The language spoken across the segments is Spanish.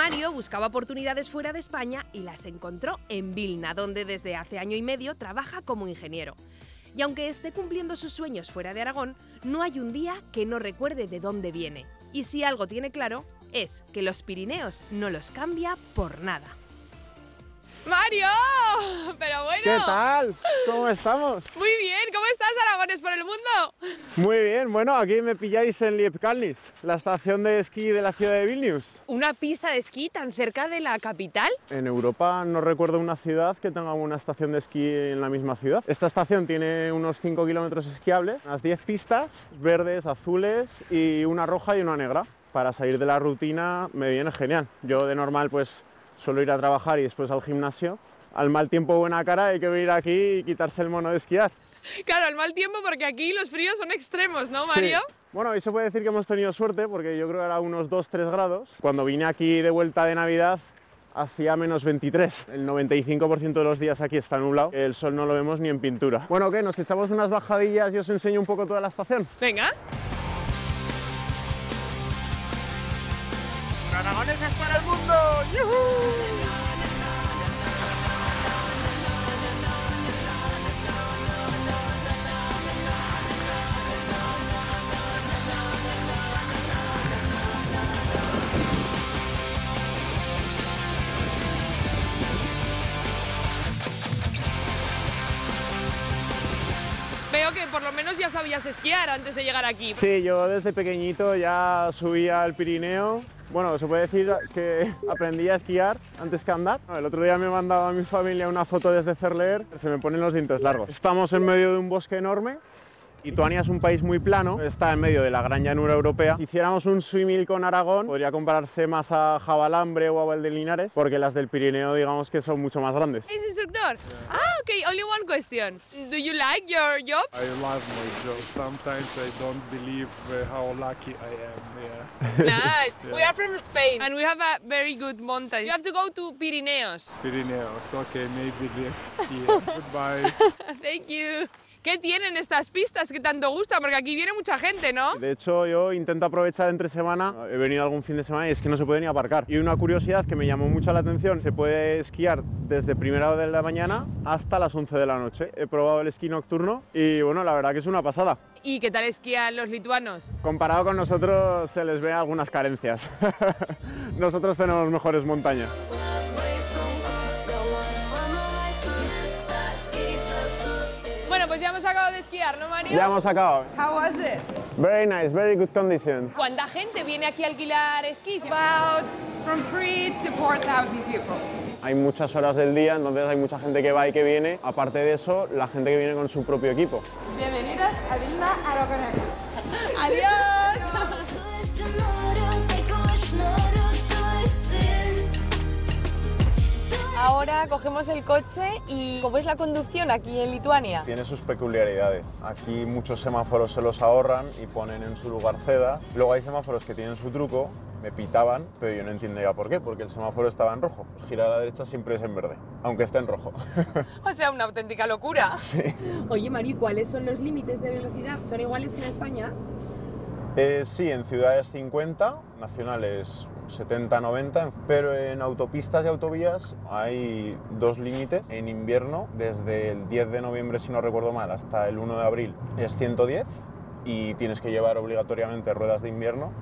Mario buscaba oportunidades fuera de España y las encontró en Vilna, donde desde hace año y medio trabaja como ingeniero. Y aunque esté cumpliendo sus sueños fuera de Aragón, no hay un día que no recuerde de dónde viene. Y si algo tiene claro, es que los Pirineos no los cambia por nada. ¡Mario! ¡Pero bueno! ¿Qué tal? ¿Cómo estamos? Muy bien, ¿cómo estás, Aragones por el mundo? Muy bien, bueno, aquí me pilláis en Liepkalnis, la estación de esquí de la ciudad de Vilnius. ¿Una pista de esquí tan cerca de la capital? En Europa no recuerdo una ciudad que tenga una estación de esquí en la misma ciudad. Esta estación tiene unos 5 kilómetros esquiables, unas 10 pistas, verdes, azules y una roja y una negra. Para salir de la rutina me viene genial. Yo de normal pues suelo ir a trabajar y después al gimnasio. Al mal tiempo buena cara, hay que venir aquí y quitarse el mono de esquiar. Claro, al mal tiempo porque aquí los fríos son extremos, ¿no, Mario? Sí. Bueno, hoy se puede decir que hemos tenido suerte porque yo creo que era unos 2-3 grados. Cuando vine aquí de vuelta de Navidad hacía menos 23. El 95% de los días aquí está nublado. El sol no lo vemos ni en pintura. Bueno, ¿qué? ¿Nos echamos unas bajadillas y os enseño un poco toda la estación? Venga. ¡Aragoneses para el mundo! ¡Yujú! Veo que por lo menos ya sabías esquiar antes de llegar aquí. Sí, yo desde pequeñito ya subía al Pirineo. Bueno, se puede decir que aprendí a esquiar antes que andar. El otro día me mandaba a mi familia una foto desde Cerleer, se me ponen los dientes largos. Estamos en medio de un bosque enorme. Lituania es un país muy plano, está en medio de la gran llanura europea. Si hiciéramos un símil con Aragón, podría compararse más a Javalambre o a Valdelinares, porque las del Pirineo digamos que son mucho más grandes. ¿Es instructor? Ah, okay, only one question. Do you like your job? I love my job. Sometimes I don't believe how lucky I am. Yeah. Nice. Yeah. We are from Spain and we have a very good mountain. You have to go to Pirineos. Pirineos. Okay, maybe next year. Goodbye. Thank you. ¿Qué tienen estas pistas que tanto gustan? Porque aquí viene mucha gente, ¿no? De hecho, yo intento aprovechar entre semana, he venido algún fin de semana y es que no se puede ni aparcar. Y una curiosidad que me llamó mucho la atención, se puede esquiar desde primera hora de la mañana hasta las 11 de la noche. He probado el esquí nocturno y bueno, la verdad que es una pasada. ¿Y qué tal esquían los lituanos? Comparado con nosotros se les ve algunas carencias. Nosotros tenemos mejores montañas. Bueno, pues ya hemos acabado de esquiar, ¿no, Mario? Ya hemos acabado. How was it? Very nice, very good conditions. ¿Cuánta gente viene aquí a alquilar esquís? About from 3 to 4,000 people. Hay muchas horas del día, entonces hay mucha gente que va y que viene. Aparte de eso, la gente que viene con su propio equipo. Bienvenidas a Vilna Aragoneses. ¡Adiós! Ahora cogemos el coche y ¿cómo es la conducción aquí en Lituania? Tiene sus peculiaridades. Aquí muchos semáforos se los ahorran y ponen en su lugar cedas. Luego hay semáforos que tienen su truco, me pitaban, pero yo no entendía por qué, porque el semáforo estaba en rojo. Pues girar a la derecha siempre es en verde, aunque esté en rojo. O sea, una auténtica locura. Sí. Oye, Mario, ¿cuáles son los límites de velocidad? ¿Son iguales que en España? Sí, en ciudades 50, nacionales 70-90, pero en autopistas y autovías hay dos límites. En invierno, desde el 10 de noviembre, si no recuerdo mal, hasta el 1 de abril es 110 y tienes que llevar obligatoriamente ruedas de invierno,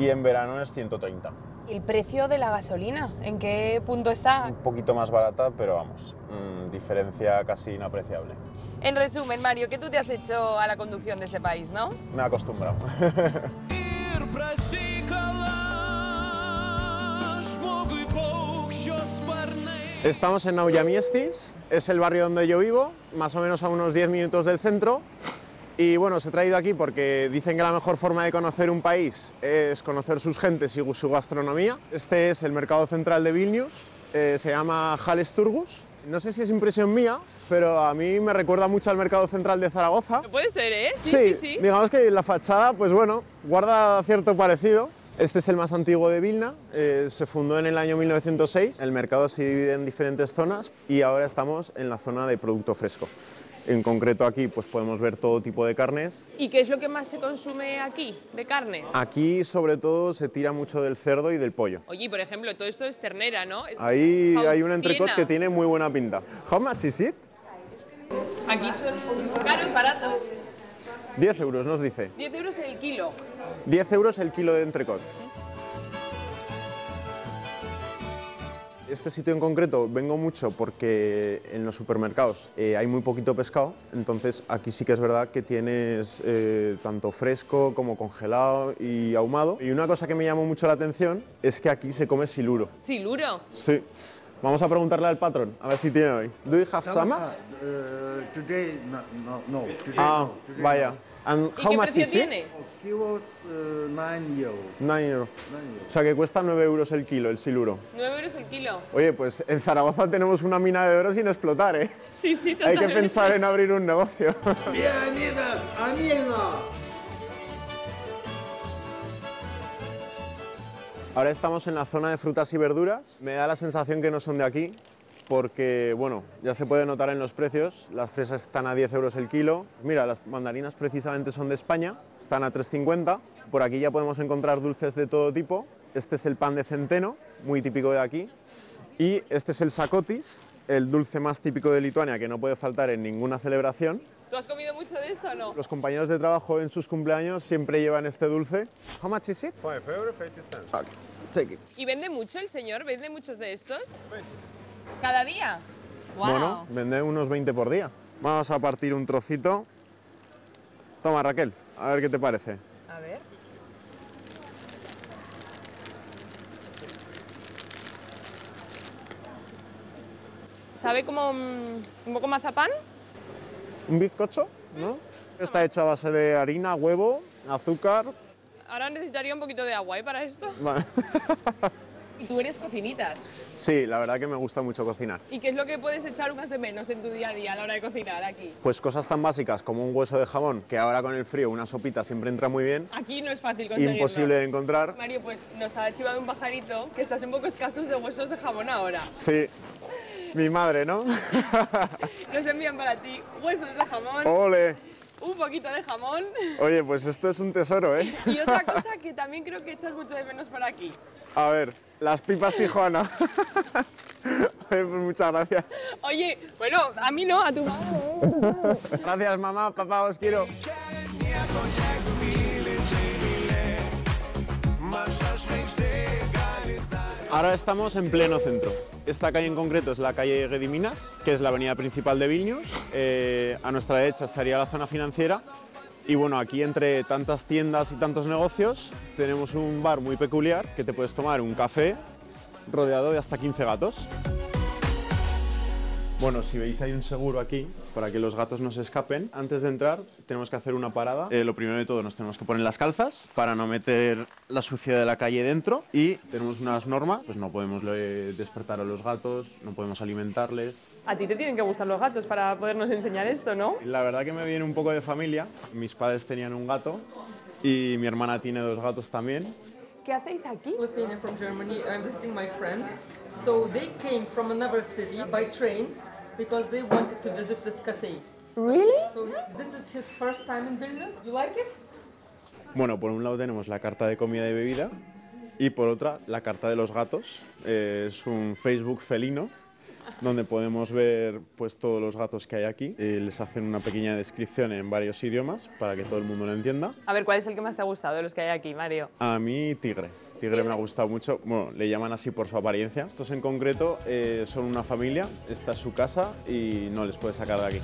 y en verano es 130. ¿El precio de la gasolina? ¿En qué punto está? Un poquito más barata, pero vamos, diferencia casi inapreciable. En resumen, Mario, que tú te has hecho a la conducción de este país, ¿no? Me he acostumbrado. Estamos en Naujamiestis, es el barrio donde yo vivo, más o menos a unos 10 minutos del centro. Y bueno, os he traído aquí porque dicen que la mejor forma de conocer un país es conocer sus gentes y su gastronomía. Este es el mercado central de Vilnius, se llama Jales Turgus. No sé si es impresión mía, pero a mí me recuerda mucho al mercado central de Zaragoza. No puede ser, ¿eh? Sí. Digamos que la fachada, pues bueno, guarda cierto parecido. Este es el más antiguo de Vilna, se fundó en el año 1906. El mercado se divide en diferentes zonas y ahora estamos en la zona de producto fresco. En concreto aquí pues podemos ver todo tipo de carnes. ¿Y qué es lo que más se consume aquí, de carnes? Aquí sobre todo se tira mucho del cerdo y del pollo. Oye, por ejemplo, todo esto es ternera, ¿no? Ahí hay un entrecot que tiene muy buena pinta. How much is it? Aquí son caros, baratos. 10 euros nos dice. 10 euros el kilo. 10 euros el kilo de entrecot. Este sitio en concreto vengo mucho porque en los supermercados hay muy poquito pescado, entonces aquí sí que es verdad que tienes tanto fresco como congelado y ahumado. Y una cosa que me llamó mucho la atención es que aquí se come siluro. ¿Siluro? Sí. Vamos a preguntarle al patrón, a ver si tiene hoy. ¿Do you have samas? Today, no. Today, Ah, no. Today vaya. no. And ¿Y how qué much precio is tiene? it? Kilos 9 euros. 9 euros. 9 euros. O sea que cuesta 9 euros el kilo, el siluro. 9 euros el kilo. Oye, pues en Zaragoza tenemos una mina de oro sin explotar, ¿eh? Sí, sí, Hay totalmente. que pensar en abrir un negocio. Bienvenidos, amigos. Ahora estamos en la zona de frutas y verduras. Me da la sensación que no son de aquí, porque, bueno, ya se puede notar en los precios. Las fresas están a 10 euros el kilo. Mira, las mandarinas precisamente son de España, están a 3,50. Por aquí ya podemos encontrar dulces de todo tipo. Este es el pan de centeno, muy típico de aquí. Y este es el sacotis, el dulce más típico de Lituania, que no puede faltar en ninguna celebración. ¿Tú has comido mucho de esto o no? Los compañeros de trabajo en sus cumpleaños siempre llevan este dulce. How much is it? 5 euro 50 cents. Okay, take it. ¿Y vende mucho el señor? ¿Vende muchos de estos? ¿Cada día? ¡Wow! Bueno, vende unos 20 por día. Vamos a partir un trocito. Toma, Raquel, a ver qué te parece. A ver. ¿Sabe como un poco mazapán? Un bizcocho, ¿no? Está hecho a base de harina, huevo, azúcar. Ahora necesitaría un poquito de agua, ¿eh? Para esto. Vale. Y tú eres cocinitas. Sí, la verdad que me gusta mucho cocinar. ¿Y qué es lo que puedes echar más de menos en tu día a día a la hora de cocinar aquí? Pues cosas tan básicas como un hueso de jamón, que ahora con el frío una sopita siempre entra muy bien. Aquí no es fácil conseguirlo. Imposible de encontrar. Mario, pues nos ha chivado un pajarito que estás un poco escasos de huesos de jamón ahora. Sí, mi madre, ¿no? Nos envían para ti huesos de jamón, ¡Ole! un poquito de jamón Oye, pues esto es un tesoro, ¿eh? y otra cosa que también creo que echas mucho de menos por aquí. A ver, las pipas Tijuana. Oye, pues muchas gracias. Oye, bueno, a mí no, a tu madre. Gracias, mamá, papá, os quiero. Ahora estamos en pleno centro. Esta calle en concreto es la calle Gediminas, que es la avenida principal de Vilnius. A nuestra derecha estaría la zona financiera. Y bueno, aquí entre tantas tiendas y tantos negocios tenemos un bar muy peculiar que te puedes tomar un café rodeado de hasta 15 gatos. Bueno, si veis hay un seguro aquí para que los gatos no se escapen. Antes de entrar tenemos que hacer una parada. Lo primero de todo nos tenemos que poner las calzas para no meter la suciedad de la calle dentro y tenemos unas normas, pues no podemos despertar a los gatos, no podemos alimentarles. A ti te tienen que gustar los gatos para podernos enseñar esto, ¿no? La verdad que me viene un poco de familia. Mis padres tenían un gato y mi hermana tiene 2 gatos también. ¿Qué hacéis aquí? Lithuania from Germany. I'm visiting my friend. So they came from another city by train because they wanted to visit this cafe. ¿Really? So this is his first time in Vilnius. You like it? Bueno, por un lado tenemos la carta de comida y bebida y por otra la carta de los gatos. Es un Facebook felino donde podemos ver pues todos los gatos que hay aquí. Les hacen una pequeña descripción en varios idiomas para que todo el mundo lo entienda. A ver, ¿cuál es el que más te ha gustado de los que hay aquí, Mario? A mí Tigre. Tigre me ha gustado mucho, bueno, le llaman así por su apariencia. Estos en concreto son una familia, esta es su casa y no les puede sacar de aquí.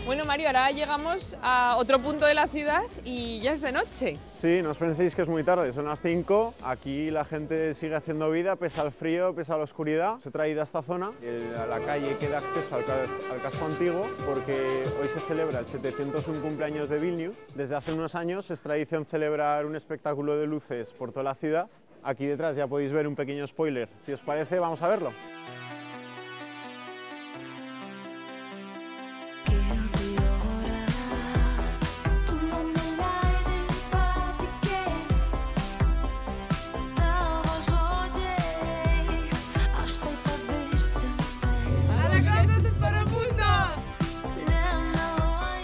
Bueno, Mario, ahora llegamos a otro punto de la ciudad y ya es de noche. Sí, no os penséis que es muy tarde, son las 5. Aquí la gente sigue haciendo vida, pese al frío, pese a la oscuridad. Os he traído a esta zona, a la calle que da acceso al casco antiguo, porque hoy se celebra el 701 cumpleaños de Vilnius. Desde hace unos años es tradición celebrar un espectáculo de luces por toda la ciudad. Aquí detrás ya podéis ver un pequeño spoiler. Si os parece, vamos a verlo.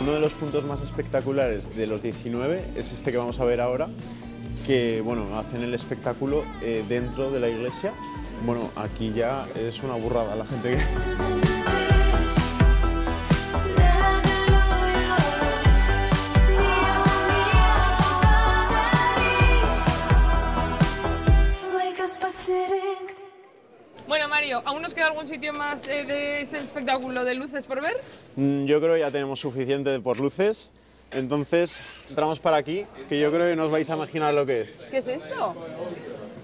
Uno de los puntos más espectaculares de los 19 es este que vamos a ver ahora, que bueno, hacen el espectáculo dentro de la iglesia. Bueno, aquí ya es una burrada la gente que... Bueno, Mario, ¿aún nos queda algún sitio más de este espectáculo de luces por ver? Yo creo que ya tenemos suficiente por luces, entonces entramos para aquí, que yo creo que no os vais a imaginar lo que es. ¿Qué es esto?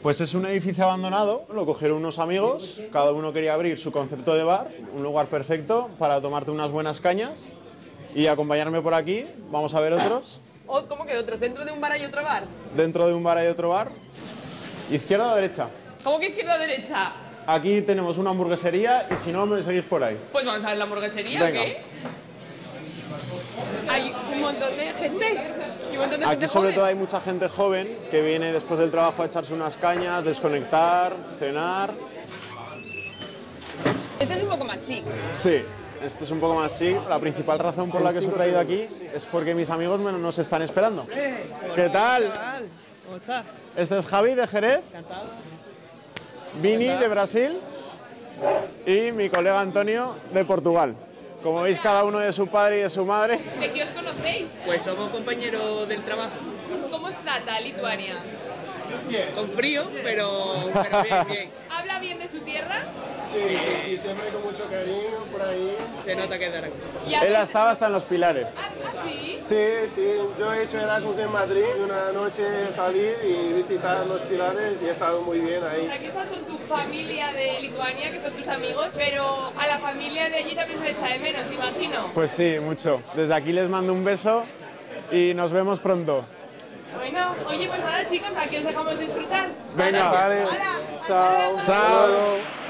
Pues es un edificio abandonado, lo cogieron unos amigos, cada uno quería abrir su concepto de bar, un lugar perfecto para tomarte unas buenas cañas y acompañarme por aquí, vamos a ver otros. ¿Cómo que otros? ¿Dentro de un bar hay otro bar? Dentro de un bar hay otro bar, ¿izquierda o derecha? ¿Cómo que izquierda o derecha? Aquí tenemos una hamburguesería y si no, me seguís por ahí. Pues vamos a ver la hamburguesería, Venga. ¿o qué? Hay un montón de gente. Y un montón de gente Aquí sobre joven. todo hay mucha gente joven que viene después del trabajo a echarse unas cañas, desconectar, cenar. Este es un poco más chic. Sí, este es un poco más chic. La principal razón por la que os he traído aquí es porque mis amigos nos están esperando. ¿Qué tal? ¿Cómo estás? Este es Javi de Jerez, Vini de Brasil y mi colega Antonio de Portugal. Como veis, cada uno de su padre y de su madre. ¿De qué os conocéis? Pues somos compañeros del trabajo. ¿Cómo os trata Lituania? Con frío, pero bien, bien. ¿Habla bien de su tierra? Sí, siempre con mucho cariño por ahí. Se nota que es de Aragón. ¿Y Él habéis- estaba hasta en los pilares. sí? Sí, yo he hecho Erasmus en Madrid y una noche salir y visitar los pilares y he estado muy bien ahí. Aquí estás con tu familia de Lituania, que son tus amigos, pero a la familia de allí también se le echa de menos, imagino. Pues sí, mucho. Desde aquí les mando un beso y nos vemos pronto. Bueno, oye, pues nada chicos, aquí os dejamos disfrutar. Venga, ¿Vale? vale. Hala, hasta Chao. luego. Chao.